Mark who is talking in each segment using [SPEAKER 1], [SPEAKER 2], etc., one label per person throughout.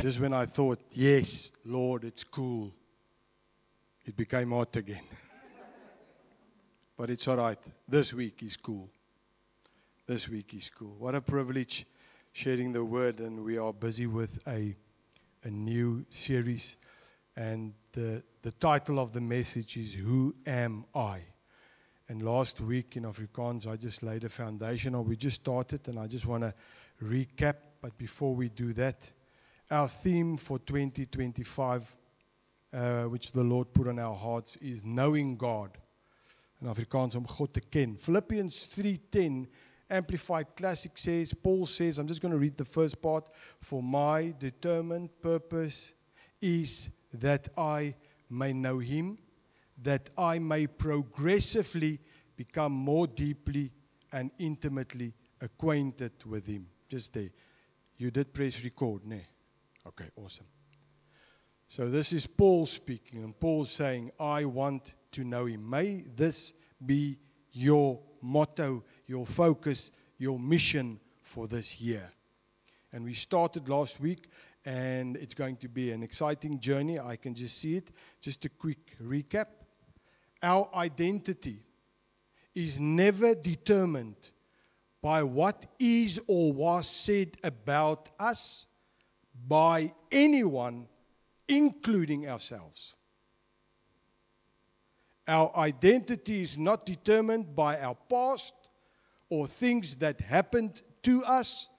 [SPEAKER 1] just when I thought, yes, Lord, it's cool, it became hot again. But it's all right. This week is cool. This week is cool. What a privilege sharing the word, and we are busy with a new series. And the title of the message is Who Am I? And last week in Afrikaans, I just laid a foundation, or we just started, and I just want to recap. But before we do that, our theme for 2025, which the Lord put on our hearts, is knowing God. In Afrikaans, om God te ken. Philippians 3:10, Amplified Classic says, Paul says, I'm just going to read the first part, for my determined purpose is that I may know Him, that I may progressively become more deeply and intimately acquainted with Him. Just there. You did press record, ne? Okay, awesome. So this is Paul speaking, and Paul saying, I want to know Him. May this be your motto, your focus, your mission for this year. And we started last week, and it's going to be an exciting journey. I can just see it. Just a quick recap. Our identity is never determined by what is or was said about us by anyone, including ourselves. Our identity is not determined by our past or things that happened to us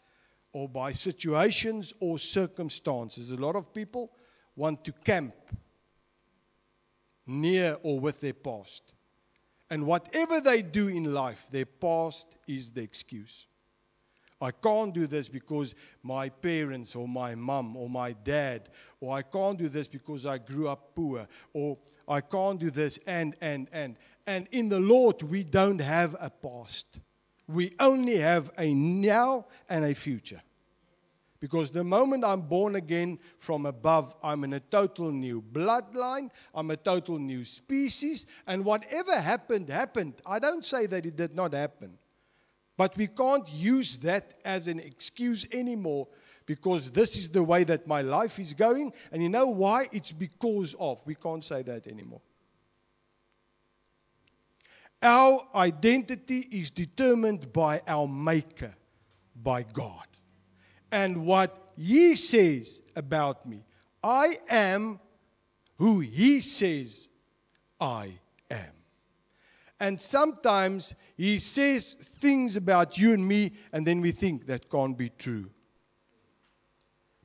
[SPEAKER 1] or by situations or circumstances. A lot of people want to camp near or with their past. And whatever they do in life, their past is the excuse. I can't do this because my parents or my mom or my dad, or I can't do this because I grew up poor, or I can't do this, and. And in the Lord, we don't have a past. We only have a now and a future. Because the moment I'm born again from above, I'm in a total new bloodline, I'm a total new species, and whatever happened, happened. I don't say that it did not happen. But we can't use that as an excuse anymore, because this is the way that my life is going, and you know why? It's because of. We can't say that anymore. Our identity is determined by our Maker, by God. And what He says about me, I am who He says I am. And sometimes He says things about you and me, and then we think that can't be true.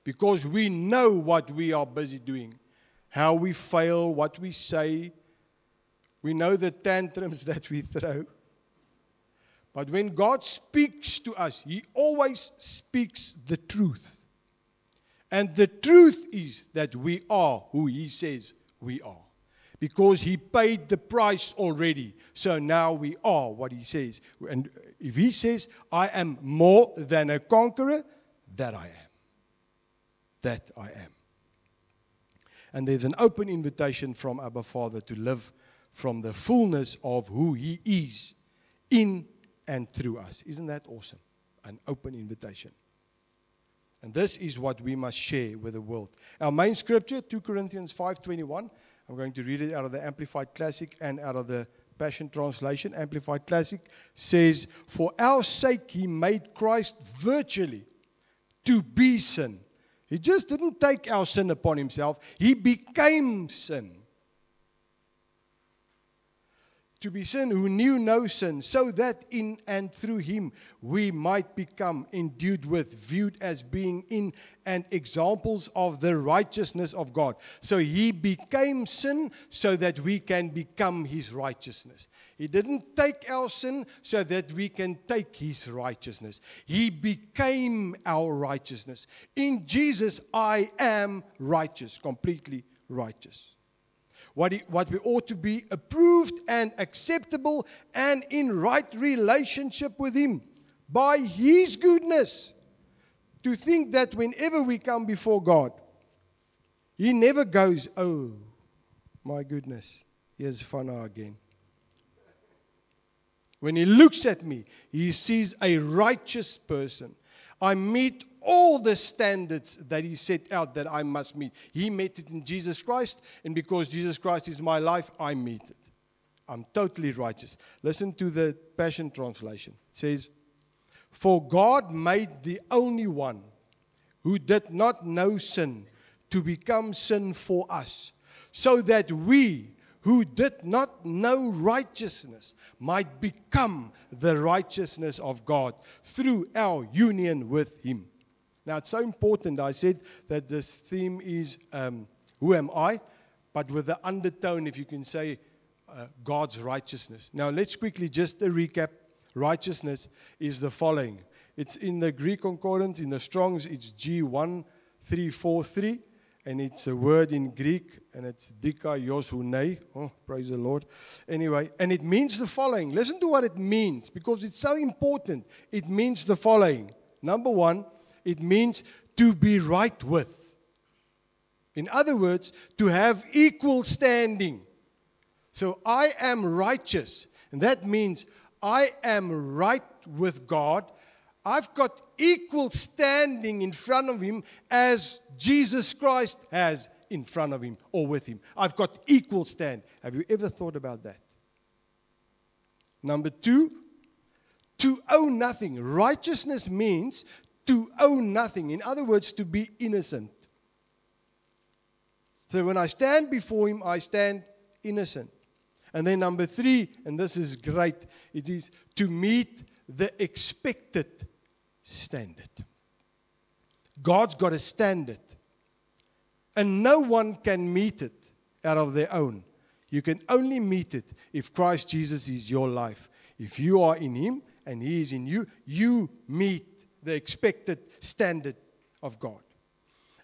[SPEAKER 1] Because we know what we are busy doing, how we fail, what we say. We know the tantrums that we throw. But when God speaks to us, He always speaks the truth. And the truth is that we are who He says we are. Because He paid the price already. So now we are what He says. And if He says, I am more than a conqueror, that I am. That I am. And there's an open invitation from Abba Father to live from the fullness of who He is in and through us. Isn't that awesome? An open invitation. And this is what we must share with the world. Our main scripture, 2 Corinthians 5:21. I'm going to read it out of the Amplified Classic and out of the Passion Translation. Amplified Classic says, for our sake He made Christ virtually to be sin. He just didn't take our sin upon Himself. He became sin. To be sin who knew no sin, so that in and through Him we might become endued with, viewed as being in and examples of the righteousness of God. So He became sin so that we can become His righteousness. He didn't take our sin so that we can take His righteousness. He became our righteousness. In Jesus, I am righteous, completely righteous. What we ought to be, approved and acceptable and in right relationship with Him by His goodness. To think that whenever we come before God, He never goes, oh, my goodness, here's Fana again. When He looks at me, He sees a righteous person. I meet all the standards that He set out that I must meet. He met it in Jesus Christ, and because Jesus Christ is my life, I meet it. I'm totally righteous. Listen to the Passion Translation. It says, "For God made the only one who did not know sin to become sin for us, so that we who did not know righteousness might become the righteousness of God through our union with Him." Now, it's so important. I said that this theme is, who am I? But with the undertone, if you can say, God's righteousness. Now, let's quickly just a recap. Righteousness is the following. It's in the Greek Concordance, in the Strong's, it's G1343. And it's a word in Greek, and it's dikaios hunei. Oh, praise the Lord. Anyway, and it means the following. Listen to what it means, because it's so important. It means the following. Number one, it means to be right with. In other words, to have equal standing. So I am righteous, and that means I am right with God. I've got equal standing in front of Him as Jesus Christ has in front of Him or with Him. I've got equal stand. Have you ever thought about that? Number two, to owe nothing. Righteousness means to owe nothing. In other words, to be innocent. So when I stand before Him, I stand innocent. And then number three, and this is great, it is to meet the expected standard. God's got a standard, and no one can meet it out of their own. You can only meet it if Christ Jesus is your life. If you are in Him and He is in you, you meet the expected standard of God.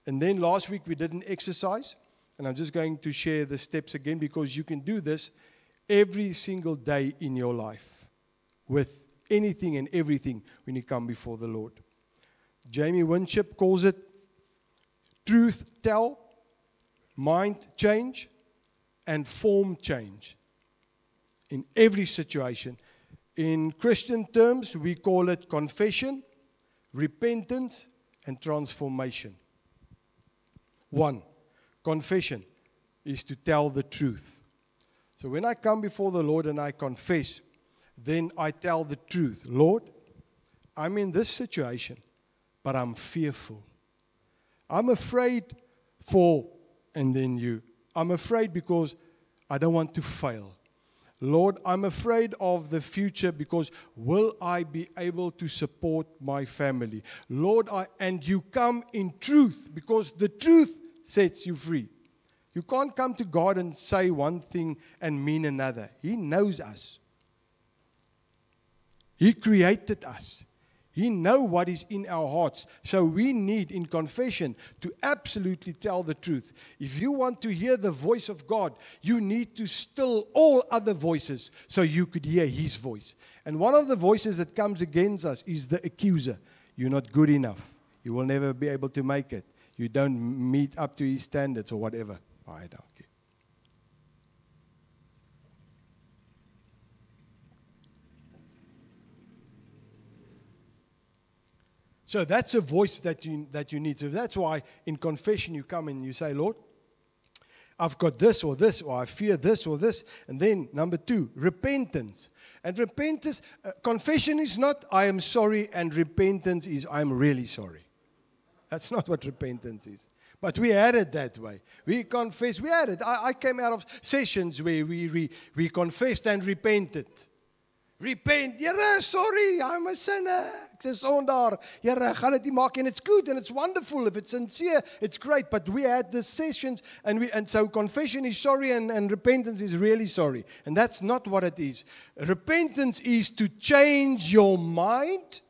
[SPEAKER 1] And then last week we did an exercise, and I'm just going to share the steps again, because you can do this every single day in your life with anything and everything when you come before the Lord. Jamie Winship calls it truth tell, mind change, and form change in every situation. In Christian terms, we call it confession, repentance, and transformation. One, confession is to tell the truth. So when I come before the Lord and I confess, then I tell the truth. Lord, I'm in this situation, but I'm fearful. I'm afraid I'm afraid because I don't want to fail. Lord, I'm afraid of the future because will I be able to support my family? Lord, and you come in truth, because the truth sets you free. You can't come to God and say one thing and mean another. He knows us. He created us. He knows what is in our hearts. So we need, in confession, to absolutely tell the truth. If you want to hear the voice of God, you need to still all other voices so you could hear His voice. And one of the voices that comes against us is the accuser. You're not good enough. You will never be able to make it. You don't meet up to His standards or whatever. I don't care. So that's a voice that you need. So that's why in confession you come and you say, Lord, I've got this, or I fear this or this. And then number two, repentance. And repentance, confession is not I am sorry, and repentance is I'm really sorry. That's not what repentance is. But we had it that way. We confess. We had it. I came out of sessions where we confessed and repented. Repent. Here, sorry, I'm a sinner. Ek is sondaar. Here, gaan dit nie maak, and it's good and it's wonderful. If it's sincere, it's great. But we had the sessions, and so confession is sorry and repentance is really sorry. And that's not what it is. Repentance is to change your mind,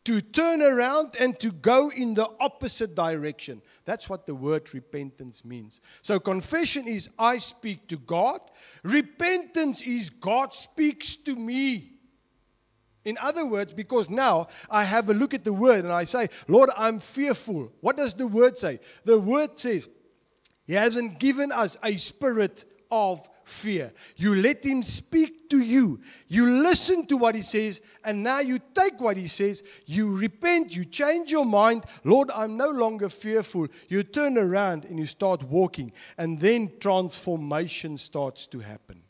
[SPEAKER 1] to turn around and to go in the opposite direction. That's what the word repentance means. So confession is I speak to God. Repentance is God speaks to me. In other words, because now I have a look at the word and I say, Lord, I'm fearful. What does the word say? The word says, He hasn't given us a spirit of fear. You let him speak to you. You listen to what he says, and now you take what he says. You repent. You change your mind. Lord, I'm no longer fearful. You turn around and you start walking, and then transformation starts to happen.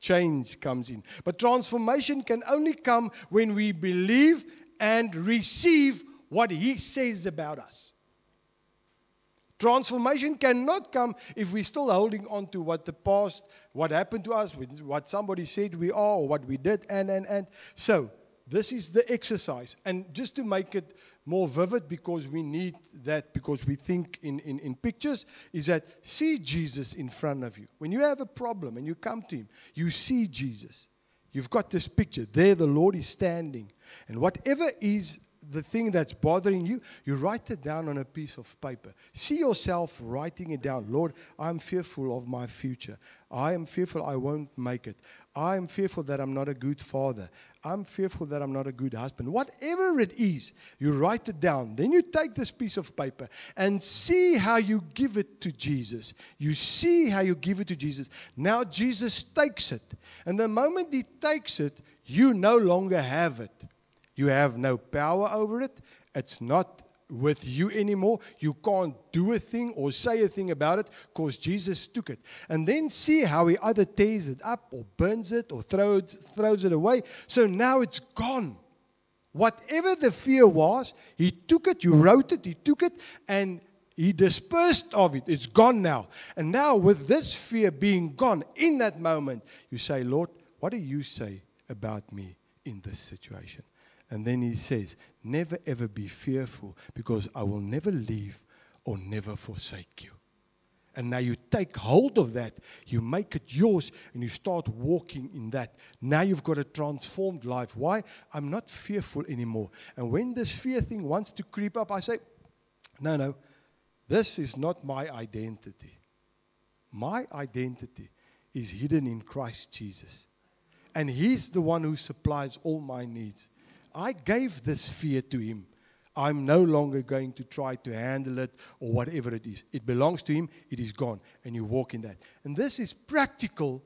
[SPEAKER 1] Change comes in. But transformation can only come when we believe and receive what he says about us. Transformation cannot come if we're still holding on to what the past, what happened to us, what somebody said we are, or what we did, and. So, this is the exercise. And just to make it more vivid, because we need that, because we think in pictures, is that see Jesus in front of you. When you have a problem and you come to him, you see Jesus. You've got this picture. There the Lord is standing. And whatever is the thing that's bothering you, you write it down on a piece of paper. See yourself writing it down. Lord, I'm fearful of my future. I am fearful I won't make it. I am fearful that I'm not a good father. I'm fearful that I'm not a good husband. Whatever it is, you write it down. Then you take this piece of paper and see how you give it to Jesus. You see how you give it to Jesus. Now Jesus takes it. And the moment he takes it, you no longer have it. You have no power over it. It's not with you anymore. You can't do a thing or say a thing about it because Jesus took it. And then see how he either tears it up or burns it or throws it away. So now it's gone. Whatever the fear was, he took it, you wrote it, he took it, and he dispersed of it. It's gone now. And now with this fear being gone, in that moment, you say, Lord, what do you say about me in this situation? And then he says, never ever be fearful, because I will never leave or never forsake you. And now you take hold of that, you make it yours, and you start walking in that. Now you've got a transformed life. Why? I'm not fearful anymore. And when this fear thing wants to creep up, I say, no, this is not my identity. My identity is hidden in Christ Jesus. And he's the one who supplies all my needs. I gave this fear to him. I'm no longer going to try to handle it or whatever it is. It belongs to him. It is gone. And you walk in that. And this is practical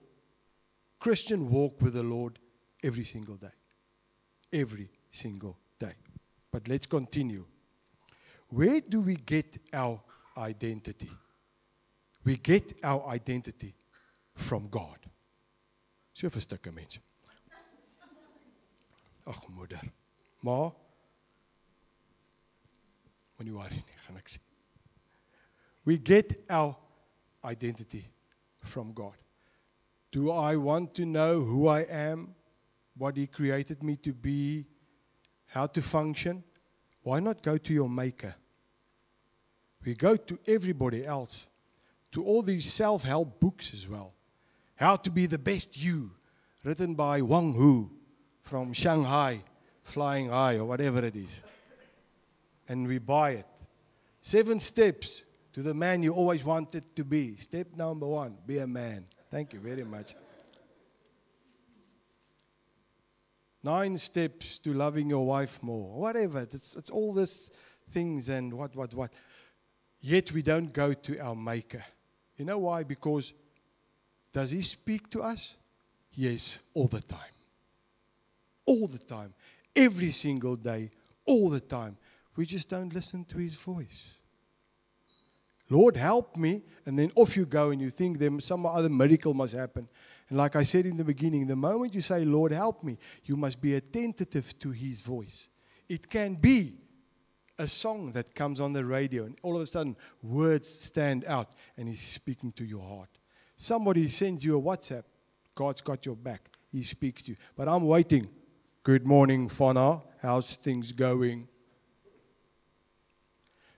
[SPEAKER 1] Christian walk with the Lord every single day. Every single day. But let's continue. Where do we get our identity? We get our identity from God. So vir stukke mense. Ag moeder. Ma, moenie worry nie, gaan ek sê. We get our identity from God. Do I want to know who I am, what he created me to be, how to function? Why not go to your maker? We go to everybody else, to all these self-help books as well. How to be the best you, written by Wang Hu from Shanghai, Flying High, or whatever it is. And we buy it. 7 steps to the man you always wanted to be. Step number 1, be a man. Thank you very much. 9 steps to loving your wife more. Whatever. It's all these things and what. Yet we don't go to our maker. You know why? Because does he speak to us? Yes, all the time. All the time. Every single day. All the time. We just don't listen to his voice. Lord, help me. And then off you go and you think there some other miracle must happen. And like I said in the beginning, the moment you say, Lord, help me, you must be attentive to his voice. It can be a song that comes on the radio and all of a sudden words stand out and he's speaking to your heart. Somebody sends you a WhatsApp. God's got your back. He speaks to you. But I'm waiting. Good morning, Fana. How's things going?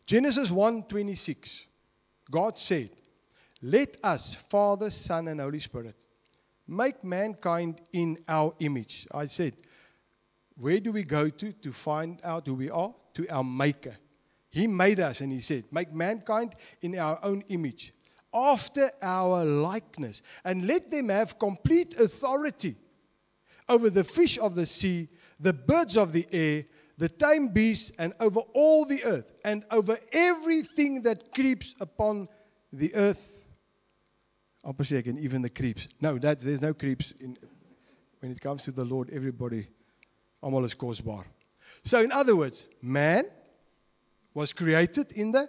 [SPEAKER 1] Genesis 1:26. God said, let us, Father, Son, and Holy Spirit, make mankind in our image. I said, where do we go to find out who we are? To our Maker. He made us and he said, make mankind in our own image, after our likeness, and let them have complete authority over the fish of the sea, the birds of the air, the tame beasts, and over all the earth, and over everything that creeps upon the earth. amper sê ek, and even the creeps. No, there's no creeps. When it comes to the Lord, everybody, almal is kosbaar. So in other words, man was created in the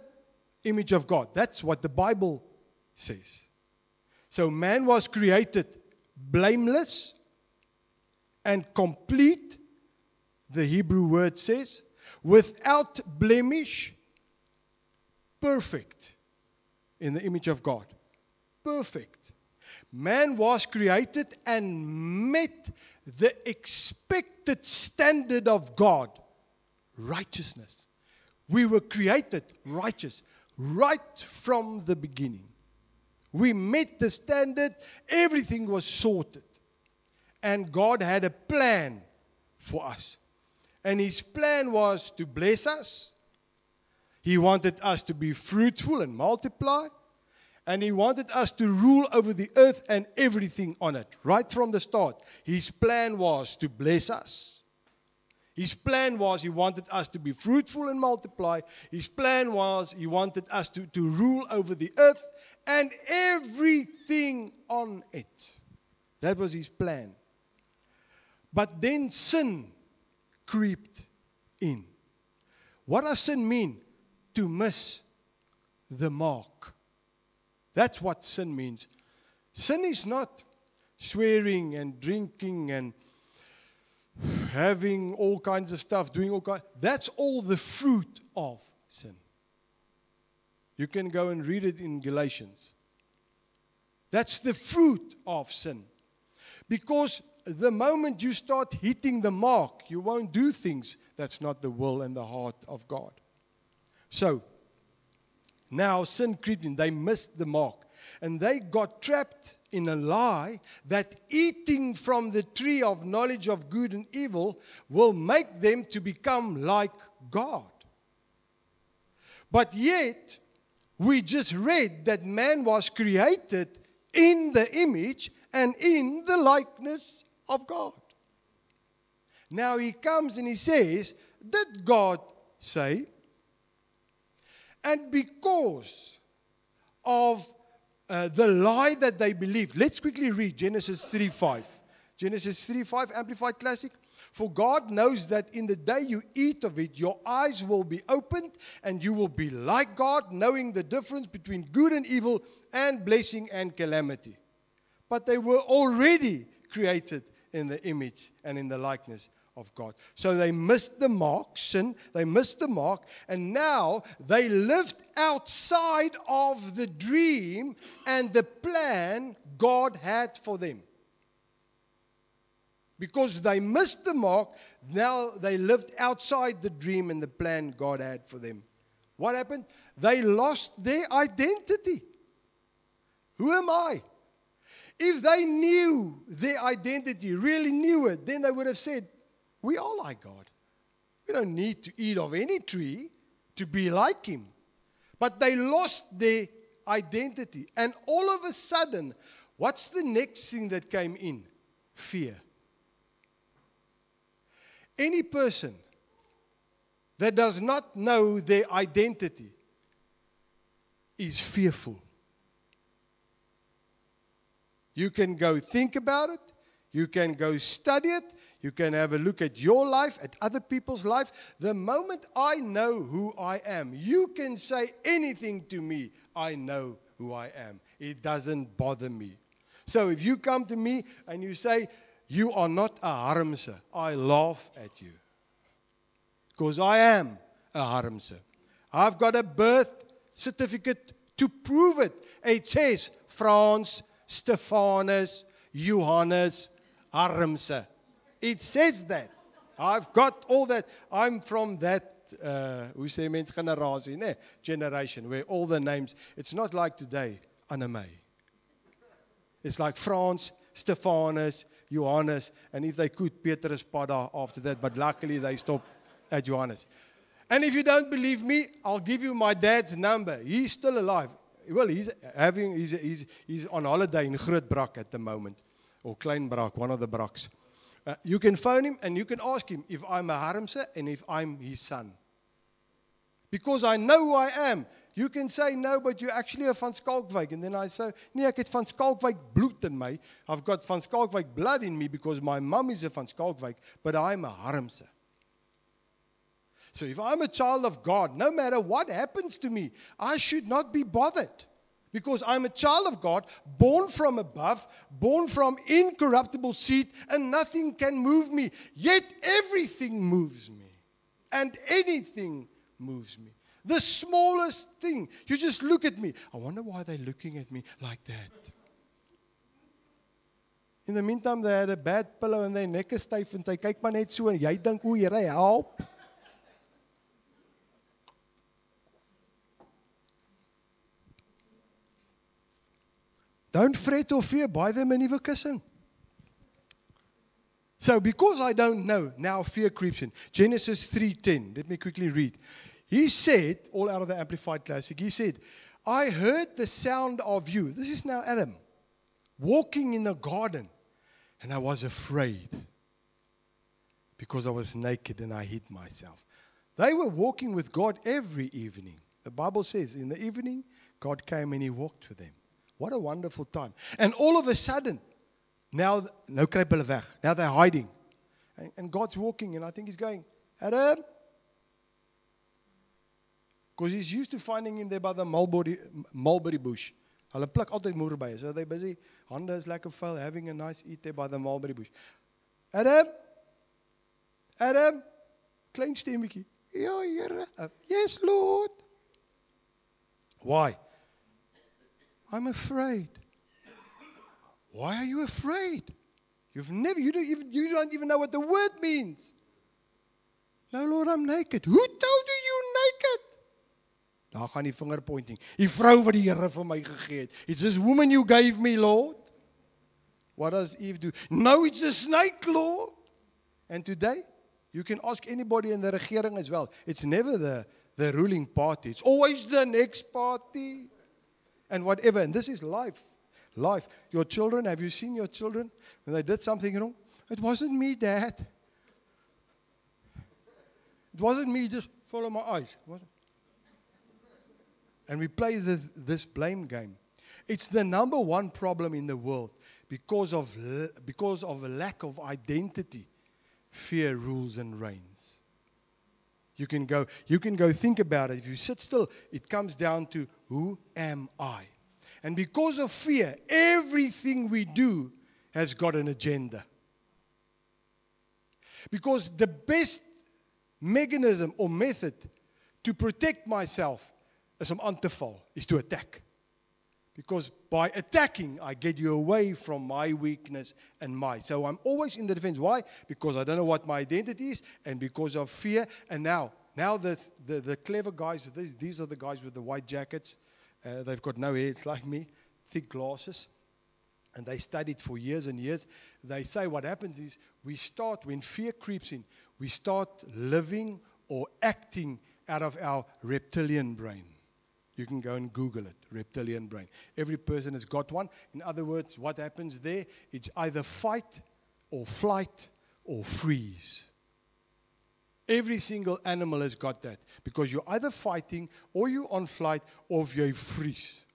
[SPEAKER 1] image of God. That's what the Bible says. So man was created blameless and complete, the Hebrew word says, without blemish, perfect in the image of God. Perfect. Man was created and met the expected standard of God, righteousness. We were created righteous right from the beginning. We met the standard, everything was sorted. And God had a plan for us. And His plan was to bless us. He wanted us to be fruitful and multiply. And He wanted us to rule over the earth and everything on it. Right from the start, His plan was to bless us. His plan was He wanted us to be fruitful and multiply. His plan was He wanted us to rule over the earth and everything on it. That was His plan. But then sin crept in. What does sin mean? To miss the mark. That's what sin means. Sin is not swearing and drinking and having all kinds of stuff, doing all kinds. That's all the fruit of sin. You can go and read it in Galatians. That's the fruit of sin. Because the moment you start hitting the mark, you won't do things that's not the will and the heart of God. So, now sin crept in. They missed the mark. And they got trapped in a lie that eating from the tree of knowledge of good and evil will make them to become like God. But yet, we just read that man was created in the image and in the likeness of God. Now he comes and he says, did God say? And because of the lie that they believed, let's quickly read Genesis 3:5. Genesis 3:5, Amplified Classic. For God knows that in the day you eat of it, your eyes will be opened and you will be like God, knowing the difference between good and evil and blessing and calamity. But they were already created in the image and in the likeness of God. So they missed the mark, sin, they missed the mark, and now they lived outside of the dream and the plan God had for them. Because they missed the mark, now they lived outside the dream and the plan God had for them. What happened? They lost their identity. Who am I? If they knew their identity, really knew it, then they would have said, we are like God. We don't need to eat of any tree to be like Him. But they lost their identity. And all of a sudden, what's the next thing that came in? Fear. Any person that does not know their identity is fearful. You can go think about it. You can go study it. You can have a look at your life, at other people's life. The moment I know who I am, you can say anything to me. I know who I am. It doesn't bother me. So if you come to me and you say, you are not a Harmse, I laugh at you. Because I am a Harmse. I've got a birth certificate to prove it. It says Frans, Stephanus, Johannes, Harmse. It says that. I've got all that. I'm from that, hoe sê mens generasie, né? Generation, where all the names, it's not like today, Annemey. It's like Frans, Stephanus, Johannes, and if they could, Petrus Padda after that, but luckily they stopped at Johannes. And if you don't believe me, I'll give you my dad's number. He's still alive. Well, he's on holiday in Grootbrak at the moment, or Kleinbrak, one of the Braks. You can phone him and you can ask him if I'm a Harmse and if I'm his son. Because I know who I am. You can say, no, but you're actually a Van Schalkwyk. And then I say, nee, ek het Van Schalkwyk bloed in my. I've got Van Schalkwyk blood in me because my mom is a Van Schalkwyk, but I'm a Harmse. So if I'm a child of God, no matter what happens to me, I should not be bothered. Because I'm a child of God, born from above, born from incorruptible seed, and nothing can move me. Yet everything moves me. And anything moves me. The smallest thing. You just look at me. I wonder why they're looking at me like that. In the meantime, they had a bad pillow and their neck is stiff and sy kyk maar net so en jy dink, o, Here, help. Don't fret or fear, buy them a nuwe kussing. So because I don't know, now fear creeps in. Genesis 3:10, let me quickly read. He said, all out of the Amplified Classic, he said, I heard the sound of you. This is now Adam, walking in the garden, and I was afraid because I was naked and I hid myself. They were walking with God every evening. The Bible says in the evening, God came and he walked with them. What a wonderful time. And all of a sudden, now kruip hulle weg. Now they're hiding. And God's walking, and I think he's going, Adam. Because he's used to finding him there by the mulberry bush. Hulle pluk altyd moerbye. So they're busy. Hande is lekker vuil, having a nice eat there by the mulberry bush. Adam. Adam. Klein stemmetjie. Ja, Here. Yes, Lord. Why? I'm afraid. Why are you afraid? You don't even know what the word means. No, Lord, I'm naked. Who told you naked? Daar gaan die vinger pointing. Die vrou wat die Here vir my gegee het. It's this woman you gave me, Lord. What does Eve do? No, it's a snake, Lord. And today, you can ask anybody in the regering as well. It's never the ruling party. It's always the next party. And whatever. And this is life. Life. Your children, have you seen your children when they did something wrong? It wasn't me, Dad. It wasn't me, just follow my eyes. And we play this blame game. It's the number one problem in the world because of a lack of identity. Fear rules and reigns. You can go think about it. If you sit still, it comes down to, who am I? And because of fear, everything we do has got an agenda. Because the best mechanism or method to protect myself as om aan te val is to attack. Because by attacking, I get you away from my weakness and So I'm always in the defense. Why? Because I don't know what my identity is, and because of fear. And now the clever guys, these are the guys with the white jackets. They've got no hair, it's like me, thick glasses. And they studied for years and years. They say what happens is when fear creeps in, we start living or acting out of our reptilian brain. You can go and Google it, reptilian brain. Every person has got one. In other words, what happens there? It's either fight or flight or freeze. Every single animal has got that. Because you're either fighting or you're on flight or you freeze.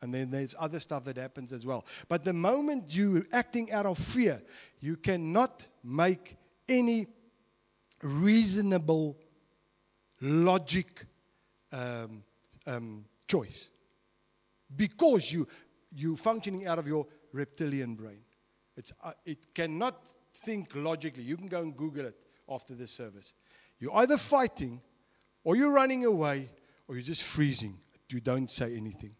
[SPEAKER 1] And then there's other stuff that happens as well. But the moment you're acting out of fear, you cannot make any reasonable logic choice. Because you're functioning out of your reptilian brain. It cannot think logically. You can go and Google it after this service. You're either fighting, or you're running away, or you're just freezing. You don't say anything.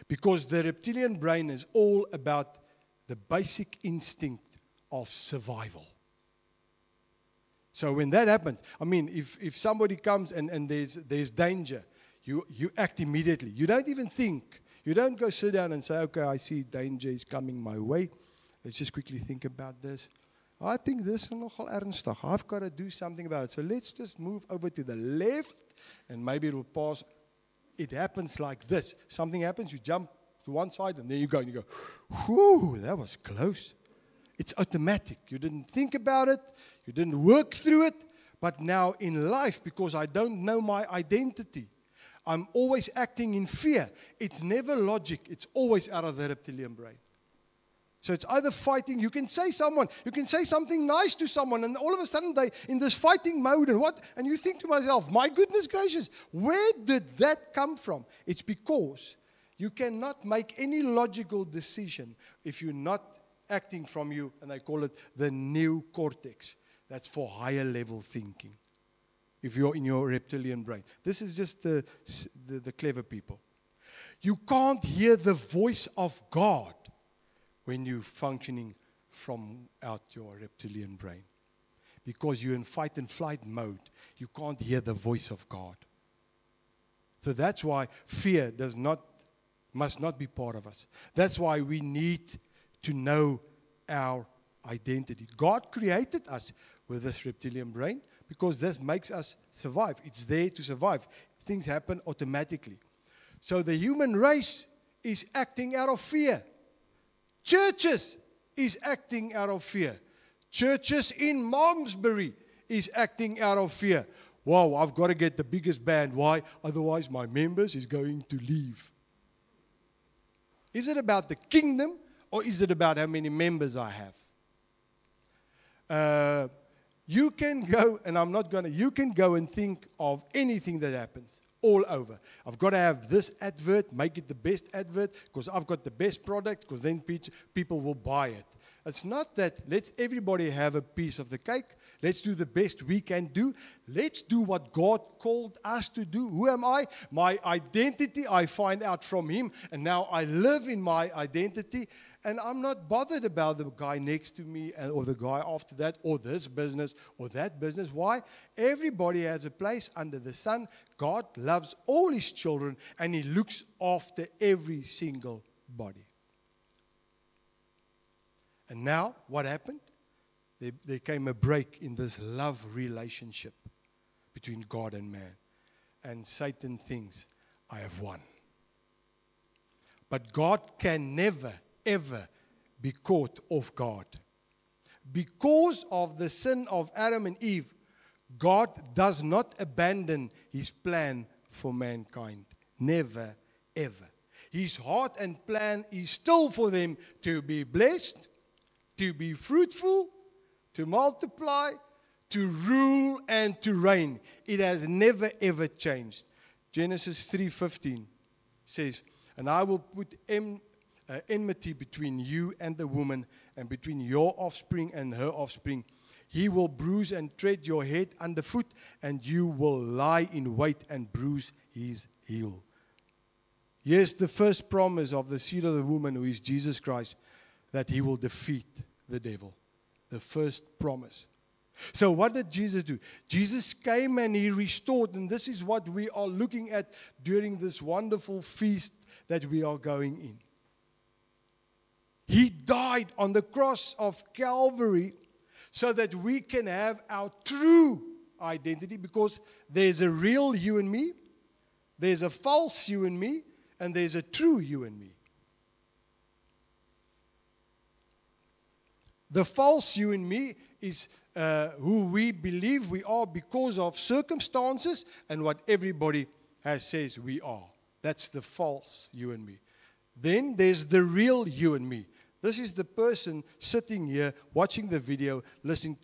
[SPEAKER 1] Because the reptilian brain is all about the basic instinct of survival. So when that happens, I mean, if somebody comes and there's danger, you act immediately. You don't even think. You don't go sit down and say, okay, I see danger is coming my way. Let's just quickly think about this. I think this is nogal ernstig. I've got to do something about it. So let's just move over to the left and maybe it will pass. It happens like this. Something happens, you jump to one side and then you go and you go, whew, that was close. It's automatic. You didn't think about it. You didn't work through it. But now in life, because I don't know my identity, I'm always acting in fear. It's never logic. It's always out of the reptilian brain. So it's either fighting. You can say something nice to someone, and all of a sudden they in this fighting mode, and you think to myself, my goodness gracious, where did that come from? It's because you cannot make any logical decision if you're not acting from you, and they call it the neocortex. That's for higher level thinking. If you're in your reptilian brain. This is just the clever people. You can't hear the voice of God when you're functioning from out your reptilian brain. Because you're in fight and flight mode. You can't hear the voice of God. So that's why fear must not be part of us. That's why we need to know our identity. God created us with this reptilian brain because this makes us survive. It's there to survive. Things happen automatically. So the human race is acting out of fear. Churches is acting out of fear. Churches in Malmesbury is acting out of fear. Wow, I've got to get the biggest band. Why? Otherwise my members is going to leave. Is it about the kingdom or is it about how many members I have? You can go, and you can go and think of anything that happens all over. I've got to have this advert, make it the best advert, because I've got the best product, because then people will buy it. It's not that let's everybody have a piece of the cake. Let's do the best we can do. Let's do what God called us to do. Who am I? My identity I find out from Him, and now I live in my identity. And I'm not bothered about the guy next to me or the guy after that or this business or that business. Why? Everybody has a place under the sun. God loves all His children and He looks after every single body. And now, what happened? There came a break in this love relationship between God and man. And Satan thinks, I have won. But God can never, ever be caught off guard. Because of the sin of Adam and Eve, God does not abandon His plan for mankind. Never, ever. His heart and plan is still for them to be blessed, to be fruitful, to multiply, to rule and to reign. It has never ever changed. Genesis 3:15 says, and I will put enmity between you and the woman, and between your offspring and her offspring. He will bruise and tread your head underfoot, and you will lie in wait and bruise his heel. Here's the first promise of the seed of the woman, who is Jesus Christ, that He will defeat the devil. The first promise. So what did Jesus do? Jesus came and He restored, and this is what we are looking at during this wonderful feast that we are going in. He died on the cross of Calvary so that we can have our true identity, because there's a real you and me, there's a false you and me, and there's a true you and me. The false you and me is who we believe we are because of circumstances and what everybody says we are. That's the false you and me. Then there's the real you and me. This is the person sitting here watching the video, listening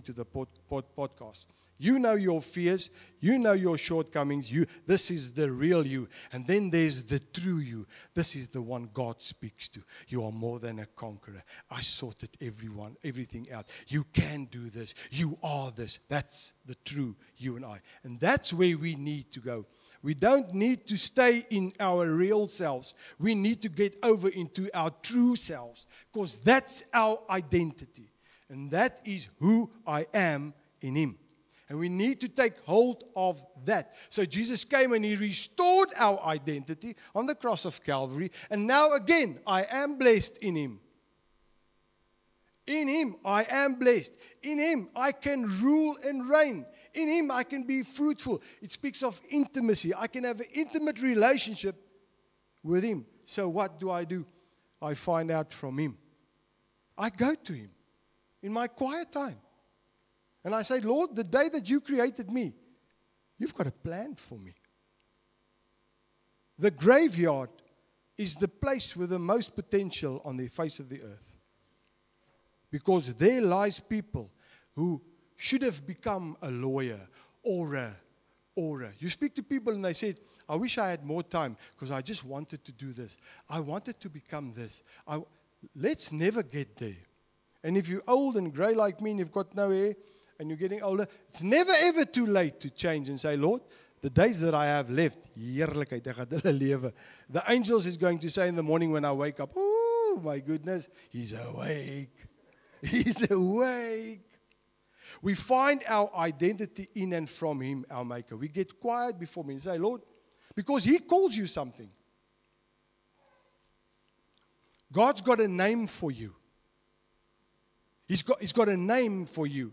[SPEAKER 1] to the podcast. You know your fears. You know your shortcomings. This is the real you. And then there's the true you. This is the one God speaks to. You are more than a conqueror. I sorted everything out. You can do this. You are this. That's the true you and I. And that's where we need to go. We don't need to stay in our real selves. We need to get over into our true selves, because that's our identity. And that is who I am in Him. And we need to take hold of that. So Jesus came and He restored our identity on the cross of Calvary. And now again, I am blessed in Him. In Him, I am blessed. In Him, I can rule and reign. In Him, I can be fruitful. It speaks of intimacy. I can have an intimate relationship with Him. So what do? I find out from Him. I go to Him in my quiet time. And I say, Lord, the day that you created me, you've got a plan for me. The graveyard is the place with the most potential on the face of the earth. Because there lies people who should have become a lawyer or a. You speak to people and they say, I wish I had more time because I just wanted to do this. I wanted to become this. Let's never get there. And if you're old and grey like me and you've got no hair and you're getting older, it's never ever too late to change and say, Lord, the days that I have left, heerlikheid, ek gaan hulle lewe. The angels is going to say in the morning when I wake up, oh my goodness, he's awake. He's awake. We find our identity in and from him, our maker. We get quiet before him and say, Lord, because he calls you something. God's got a name for you. He's got a name for you.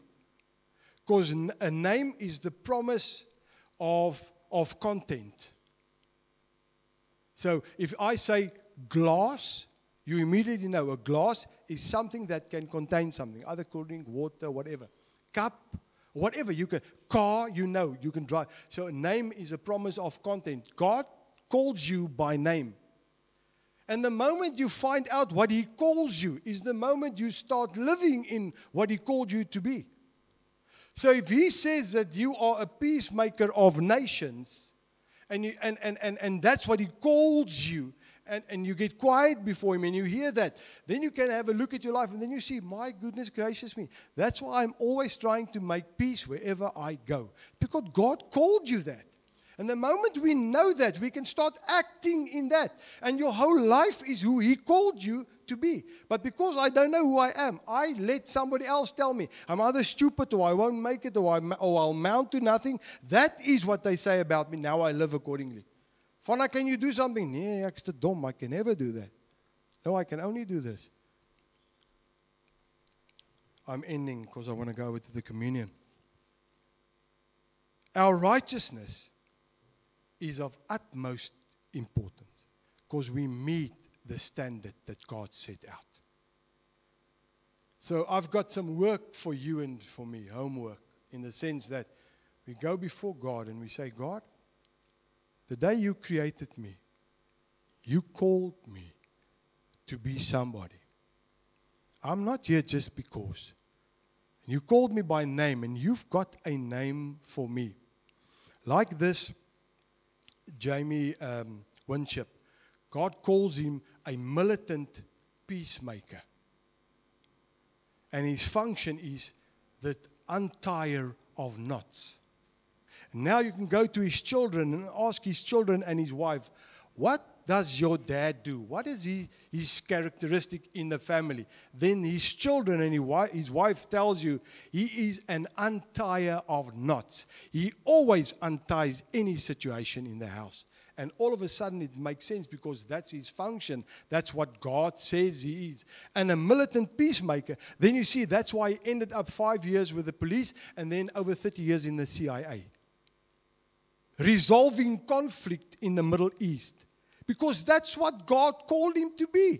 [SPEAKER 1] Because a name is the promise of content. So if I say glass, you immediately know a glass is something that can contain something, either cold drink, water, whatever. Cup, whatever you can. Car, you know, you can drive. So a name is a promise of content. God calls you by name. And the moment you find out what he calls you is the moment you start living in what he called you to be. So if he says that you are a peacemaker of nations, and that's what he calls you, and you get quiet before him and you hear that, then you can have a look at your life and then you see, my goodness gracious me. That's why I'm always trying to make peace wherever I go. Because God called you that. And the moment we know that, we can start acting in that. And your whole life is who he called you to be. But because I don't know who I am, I let somebody else tell me, I'm either stupid or I won't make it or I'll mount to nothing. That is what they say about me. Now I live accordingly. Fana, can you do something? Nee, ek's te dom. I can never do that. No, I can only do this. I'm ending because I want to go over to the communion. Our righteousness is of utmost importance because we meet the standard that God set out. So I've got some work for you and for me, homework, in the sense that we go before God and we say, God, the day you created me, you called me to be somebody. I'm not here just because. You called me by name and you've got a name for me. Like this Jamie Winship, God calls him a militant peacemaker. And his function is the untier of knots. And now you can go to his children and ask his children and his wife, what does your dad do? What is his characteristic in the family? Then his children and his wife tells you he is an untier of knots. He always unties any situation in the house. And all of a sudden it makes sense because that's his function. That's what God says he is. And a militant peacemaker, then you see that's why he ended up 5 years with the police and then over 30 years in the CIA. Resolving conflict in the Middle East. Because that's what God called him to be.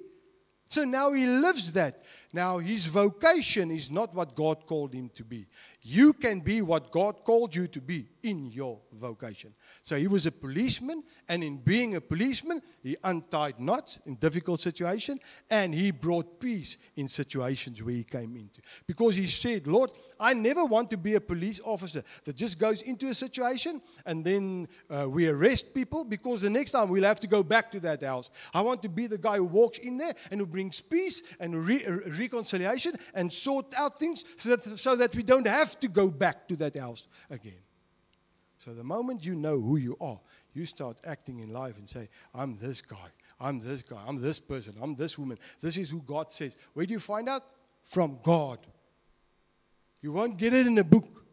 [SPEAKER 1] So now he lives that. Now his vocation is not what God called him to be. You can be what God called you to be in your vocation. So he was a policeman, and in being a policeman, he untied knots in difficult situations, and he brought peace in situations where he came into. Because he said, Lord, I never want to be a police officer that just goes into a situation and then we arrest people because the next time we'll have to go back to that house. I want to be the guy who walks in there and who brings peace and reconciliation and sort out things so that we don't have to go back to that house again. So the moment you know who you are, you start acting in life and say, I'm this guy, I'm this guy, I'm this person, I'm this woman. This is who God says. Where do you find out? From God. You won't get it in a book.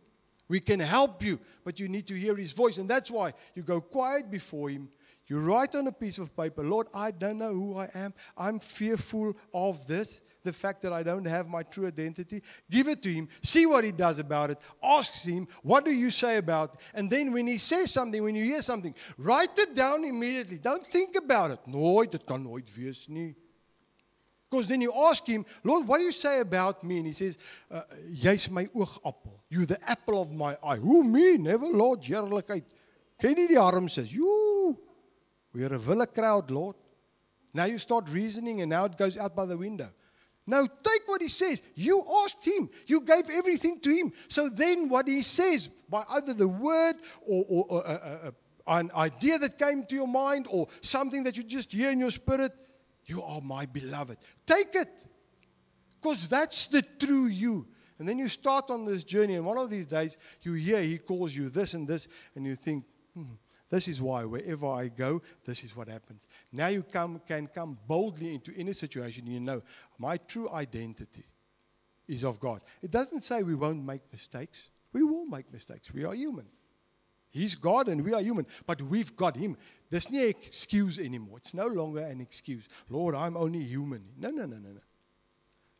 [SPEAKER 1] We can help you, but you need to hear his voice. And that's why you go quiet before him. You write on a piece of paper, Lord, I don't know who I am. I'm fearful of this. The fact that I don't have my true identity. Give it to him. See what he does about it. Ask him, what do you say about it? And then when he says something, when you hear something, write it down immediately. Don't think about it. Nooit, dit kan nooit wees nie. Because then you ask him, Lord, what do you say about me? And he says, jy's my oogappel. You the apple of my eye. Who me? Never, Lord, heerlikheid. Ken jy die arms is? You. We're a villa crowd, Lord. Now you start reasoning and now it goes out by the window. No, take what he says. You asked him. You gave everything to him. So then what he says, by either the word or an idea that came to your mind or something that you just hear in your spirit, you are my beloved. Take it. Because that's the true you. And then you start on this journey, and one of these days, you hear he calls you this and this, and you think, this is why wherever I go, this is what happens. Now you can come boldly into any situation. You know, my true identity is of God. It doesn't say we won't make mistakes. We will make mistakes. We are human. He's God and we are human, but we've got him. There's no excuse anymore. It's no longer an excuse. Lord, I'm only human. No.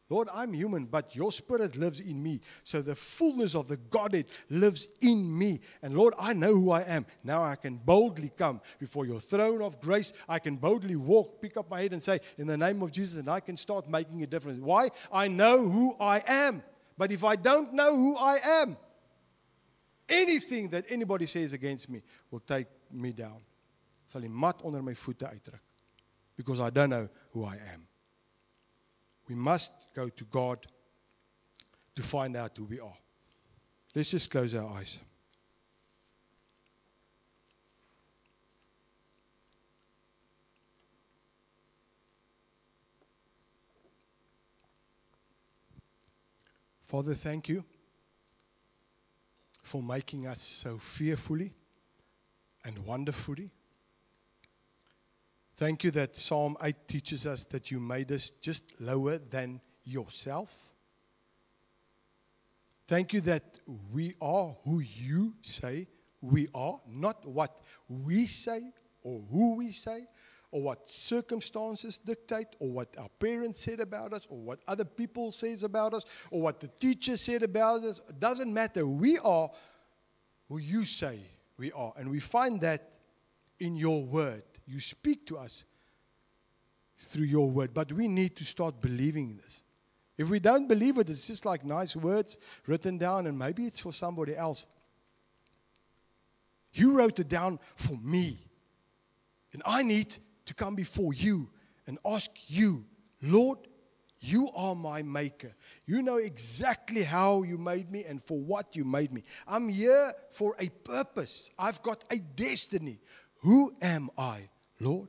[SPEAKER 1] Lord, I'm human, but your spirit lives in me. So the fullness of the Godhead lives in me. And Lord, I know who I am. Now I can boldly come before your throne of grace. I can boldly walk, pick up my head and say, in the name of Jesus, and I can start making a difference. Why? I know who I am. But if I don't know who I am, anything that anybody says against me will take me down. Sal die mat onder my voete uitdruk. Because I don't know who I am. We must go to God to find out who we are. Let's just close our eyes. Father, thank you for making us so fearfully and wonderfully. Thank you that Psalm 8 teaches us that you made us just lower than yourself. Thank you that we are who you say we are, not what we say or who we say or what circumstances dictate or what our parents said about us or what other people says about us or what the teacher said about us. It doesn't matter. We are who you say we are. And we find that in your word. You speak to us through your word. But we need to start believing this. If we don't believe it, it's just like nice words written down and maybe it's for somebody else. You wrote it down for me. And I need to come before you and ask you, Lord, you are my maker. You know exactly how you made me and for what you made me. I'm here for a purpose. I've got a destiny. Who am I, Lord?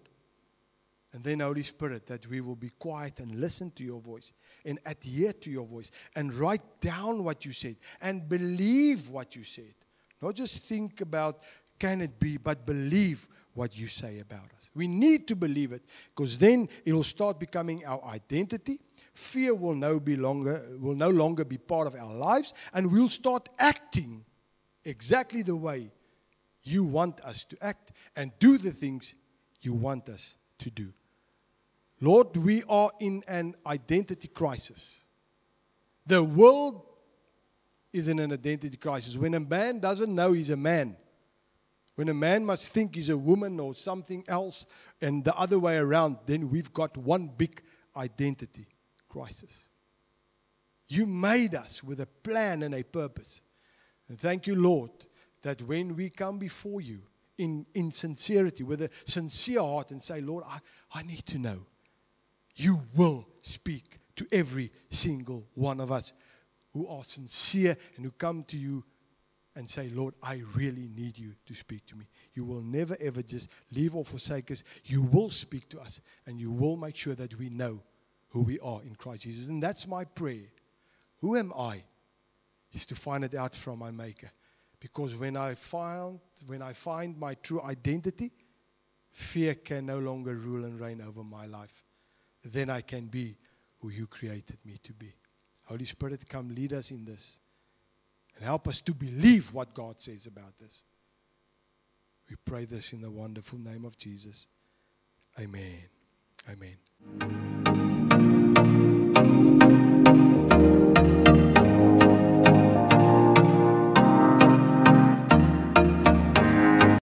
[SPEAKER 1] And then, Holy Spirit, that we will be quiet and listen to your voice and adhere to your voice and write down what you said and believe what you said. Not just think about, can it be, but believe what you say about us. We need to believe it because then it will start becoming our identity. Fear will no longer be part of our lives, and we'll start acting exactly the way you want us to act and do the things you want us to do. Lord, we are in an identity crisis. The world is in an identity crisis. When a man doesn't know he's a man, when a man must think he's a woman or something else and the other way around, then we've got one big identity crisis. You made us with a plan and a purpose. And thank you, Lord, that when we come before you in sincerity, with a sincere heart and say, Lord, I need to know, you will speak to every single one of us who are sincere and who come to you and say, Lord, I really need you to speak to me. You will never ever just leave or forsake us. You will speak to us and you will make sure that we know who we are in Christ Jesus. And that's my prayer. Who am I? Is to find it out from my Maker. Because when I find my true identity, fear can no longer rule and reign over my life. Then I can be who you created me to be. Holy Spirit, come lead us in this. And help us to believe what God says about this. We pray this in the wonderful name of Jesus. Amen. Amen.